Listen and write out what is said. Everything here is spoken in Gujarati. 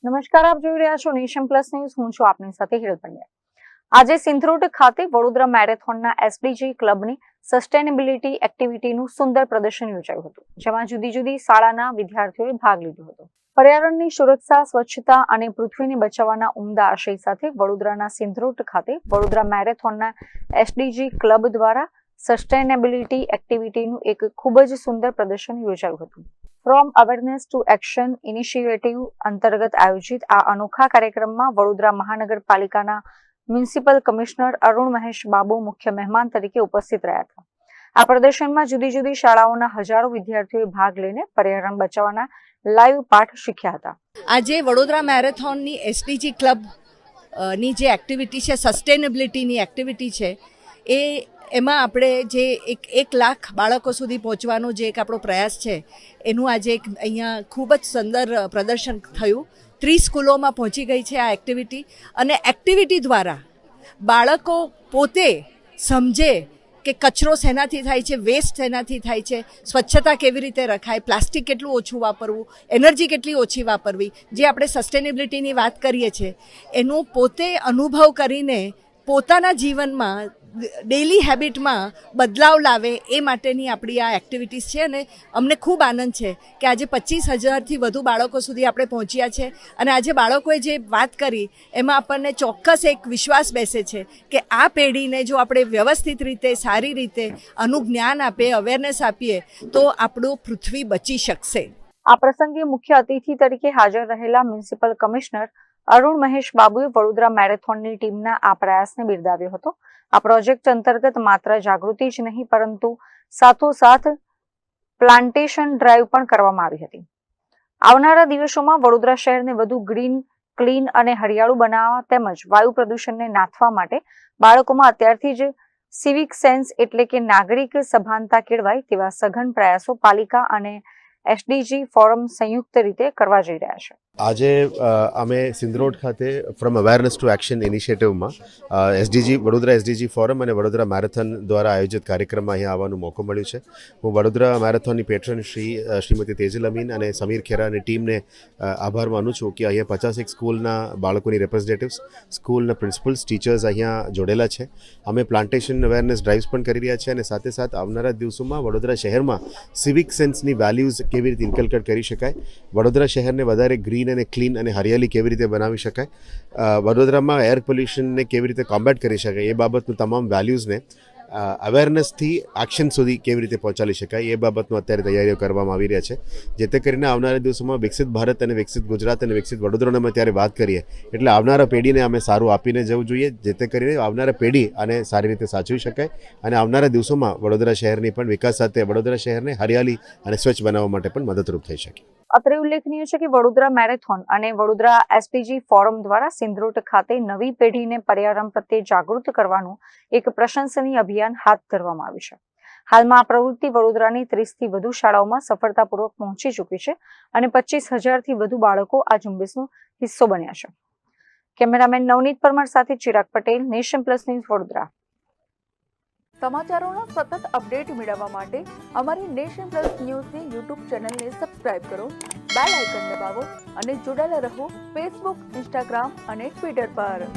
નમસ્કાર, આપ જોઈ રહ્યા છો નેશન પ્લસ ન્યૂઝ. હું છું આપની સાથે હિરલ પંડ્યા. આજે સિંધરોડ ખાતે વડોદરા મેરેથોનના એસડીજી ક્લબની સસ્ટેનેબિલિટી એક્ટિવિટીનું સુંદર પ્રદર્શન યોજાયું હતું, જેમાં જુદી જુદી શાળાના વિદ્યાર્થીઓએ ભાગ લીધો હતો. પર્યાવરણની સુરક્ષા, સ્વચ્છતા અને પૃથ્વીને બચાવવાના ઉમદા આશય સાથે વડોદરાના સિંધરોડ ખાતે વડોદરા મેરેથોનના એસડીજી ક્લબ દ્વારા સસ્ટેનેબિલિટી એક્ટિવિટીનું એક ખૂબ જ સુંદર પ્રદર્શન યોજાયું હતું. From awareness to action initiative અંતર્ગત આયોજિત આ અનોખા કાર્યક્રમમાં વડોદરા મહાનગરપાલિકાના મ્યુનિસિપલ કમિશનર અરુણ મહેશ બાબુ મુખ્ય મહેમાન તરીકે ઉપસ્થિત રહ્યા હતા. આ પ્રદર્શનમાં જુદી જુદી શાળાઓના હજારો વિદ્યાર્થીઓએ ભાગ લઈને પર્યાવરણ બચાવવાના લાઈવ પાઠ શીખ્યા હતા. આજે વડોદરા મેરેથોનની એસડીજી ક્લબ ની જે એક્ટિવિટી છે, સસ્ટેનેબિલિટીની એક્ટિવિટી છે, એમાં આપણે જે એક લાખ બાળકો સુધી પહોંચવાનો જે એક આપણો પ્રયાસ છે, એનું આજે એક અહીંયા ખૂબ જ સુંદર પ્રદર્શન થયું. 30 સ્કૂલોમાં પહોંચી ગઈ છે આ એક્ટિવિટી, અને એક્ટિવિટી દ્વારા બાળકો પોતે સમજે કે કચરો શેનાથી થાય છે, વેસ્ટ શેનાથી થાય છે, સ્વચ્છતા કેવી રીતે રખાય, પ્લાસ્ટિક કેટલું ઓછું વાપરવું, એનર્જી કેટલી ઓછી વાપરવી, જે આપણે સસ્ટેનેબિલિટીની વાત કરીએ છીએ એનો પોતે અનુભવ કરીને પોતાના જીવનમાં ડેલી હેબિટમાં બદલાવ લાવે એ માટેની આપણી આ એક્ટિવિટીઝ છે. અને અમને ખૂબ આનંદ છે કે આજે 25,000થી વધુ બાળકો સુધી આપણે પહોંચ્યા છે. અને આજે બાળકોએ જે વાત કરી એમાં આપણને ચોક્કસ એક વિશ્વાસ બેસે છે કે આ પેઢીને જો આપણે વ્યવસ્થિત રીતે, સારી રીતે આનું જ્ઞાન આપીએ, અવેરનેસ આપીએ તો આપણું પૃથ્વી બચી શકશે. આ પ્રસંગે મુખ્ય અતિથિ તરીકે હાજર રહેલા મ્યુનિસિપલ કમિશનર અરુણ મહેશ બાબુએ વડોદરા મેરેથોનની ટીમના આ પ્રયાસને બિરદાવ્યો હતો. આ પ્રોજેક્ટ અંતર્ગત માત્ર જાગૃતિ જ નહીં, પરંતુ સાથોસાથ પ્લાન્ટેશન ડ્રાઈવ પણ કરવામાં આવી હતી. આવનારા દિવસોમાં વડોદરા શહેરને વધુ ગ્રીન, ક્લીન અને હરિયાળું બનાવવા તેમજ વાયુ પ્રદૂષણને નાથવા માટે બાળકોમાં અત્યારથી જ સિવિક સેન્સ એટલે કે નાગરિક સભાનતા કેળવાય તેવા સઘન પ્રયાસો પાલિકા અને એસડીજી ફોરમ સંયુક્ત રીતે કરવા જઈ રહ્યા છે. આજે અમે સિંધરોડ ખાતે ફ્રોમ અવેરનેસ ટુ એક્શન ઇનિશિયેટિવમાં વડોદરા એસડીજી ફોરમ અને વડોદરા મેરેથોન દ્વારા આયોજિત કાર્યક્રમમાં અહીંયા આવવાનો મોકો મળ્યો છે. હું વડોદરા મેરેથોનની પેટ્રન શ્રીમતી તેજલ અમીન અને સમીર ખેરાની ટીમને આભાર માનું છું કે અહીંયા 50 સ્કૂલના બાળકોની રિપ્રેઝેન્ટેટિવ્સ, સ્કૂલના પ્રિન્સિપલ્સ, ટીચર્સ અહીંયા જોડેલા છે. અમે પ્લાન્ટેશન અવેરનેસ ડ્રાઇવ્સ પણ કરી રહ્યા છીએ અને સાથે સાથે આવનારા દિવસોમાં વડોદરા શહેરમાં સિવિક સેન્સની વેલ્યુઝ કેવી રીતે ઇન્કલ્કેટ કરી શકાય, વડોદરા શહેરને વધારે ગ્રીન અને ક્લીન અને હરિયાળી કેવી રીતે બનાવી શકાય, વડોદરામાં એર પોલ્યુશનને કેવી રીતે કોમ્બેટ કરી શકાય, એ બાબતનું તમામ વેલ્યુઝને અવેરનેસથી એક્શન સુધી કેવી રીતે પહોંચાડી શકાય એ બાબતનું અત્યારે તૈયારીઓ કરવામાં આવી રહ્યા છે. જેથી કરીને આવનારા દિવસોમાં વિકસિત ભારત અને વિકસિત ગુજરાત અને વિકસિત વડોદરાને અમે ત્યારે વાત કરીએ એટલે આવનારા પેઢીને અમે સારું આપીને જવું જોઈએ, જેથી કરીને આવનારા પેઢી આને સારી રીતે સાચવી શકાય અને આવનારા દિવસોમાં વડોદરા શહેરની પણ વિકાસ સાથે વડોદરા શહેરને હરિયાળી અને સ્વચ્છ બનાવવા માટે પણ મદદરૂપ થઈ શકે. અત્રે ઉલ્લેખનીય છે કે વડોદરા મેરેથોન અને વડોદરા એસડીજી ફોરમ દ્વારા સિંધરોડ ખાતે નવી પેઢીને પર્યાવરણ પ્રત્યે જાગૃત કરવાનું એક પ્રશંસનીય અભિયાન હાથ ધરવામાં આવ્યું છે. હાલમાં આ પ્રવૃત્તિ વડોદરાની 30થી વધુ શાળાઓમાં સફળતાપૂર્વક પહોંચી ચૂકી છે અને 25,000થી વધુ બાળકો આ ઝુંબેશનો હિસ્સો બન્યા છે. કેમેરામેન નવનીત પરમાર સાથે Chirag Patel, nation plus news, Vadodara. સમાચારોનો સતત અપડેટ મેળવવા માટે અમારી નેશન પ્લસ ન્યૂઝની યુટ્યુબ ચેનલને સબસ્ક્રાઇબ કરો, બેલ આઇકન દબાવો અને જોડાયેલા રહો ફેસબુક, ઇન્સ્ટાગ્રામ અને ટ્વિટર પર.